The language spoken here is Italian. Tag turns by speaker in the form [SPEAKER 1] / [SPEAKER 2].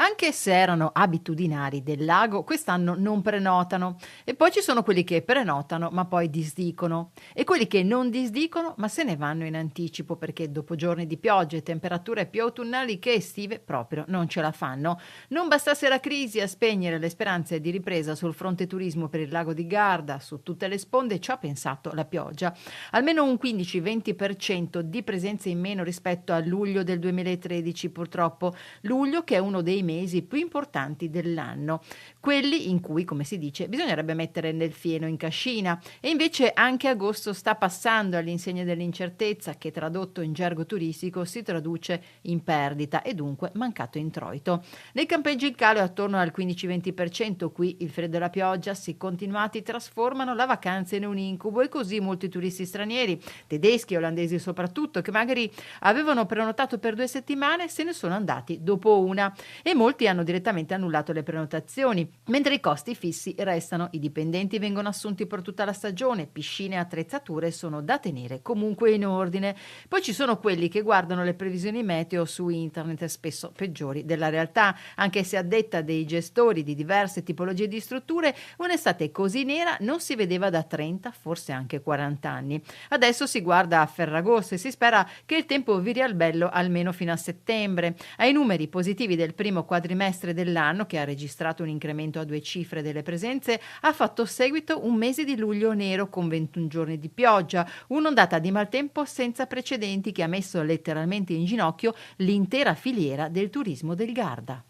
[SPEAKER 1] Anche se erano abitudinari del lago, quest'anno non prenotano. E poi ci sono quelli che prenotano ma poi disdicono. E quelli che non disdicono ma se ne vanno in anticipo perché dopo giorni di piogge e temperature più autunnali che estive proprio non ce la fanno. Non bastasse la crisi a spegnere le speranze di ripresa sul fronte turismo per il lago di Garda, su tutte le sponde ci ha pensato la pioggia. Almeno un 15-20% di presenze in meno rispetto a luglio del 2013 purtroppo. Luglio che è uno dei mesi più importanti dell'anno, quelli in cui, come si dice, bisognerebbe mettere nel fieno in cascina. E invece anche agosto sta passando all'insegna dell'incertezza che tradotto in gergo turistico si traduce in perdita e dunque mancato introito. Nei campeggi il calo è attorno al 15-20%, qui il freddo e la pioggia, se continuati, trasformano la vacanza in un incubo e così molti turisti stranieri, tedeschi e olandesi soprattutto, che magari avevano prenotato per 2 settimane, se ne sono andati dopo una e molti hanno direttamente annullato le prenotazioni, mentre i costi fissi restano. I dipendenti vengono assunti per tutta la stagione, piscine e attrezzature sono da tenere comunque in ordine. Poi ci sono quelli che guardano le previsioni meteo su internet, spesso peggiori della realtà, anche se a detta dei gestori di diverse tipologie di strutture un'estate così nera non si vedeva da 30, forse anche 40 anni. Adesso si guarda a Ferragosto e si spera che il tempo viri al bello almeno fino a settembre. Ai numeri positivi del primo quadrimestre dell'anno, che ha registrato un incremento a 2 cifre delle presenze, ha fatto seguito un mese di luglio nero con 21 giorni di pioggia, un'ondata di maltempo senza precedenti che ha messo letteralmente in ginocchio l'intera filiera del turismo del Garda.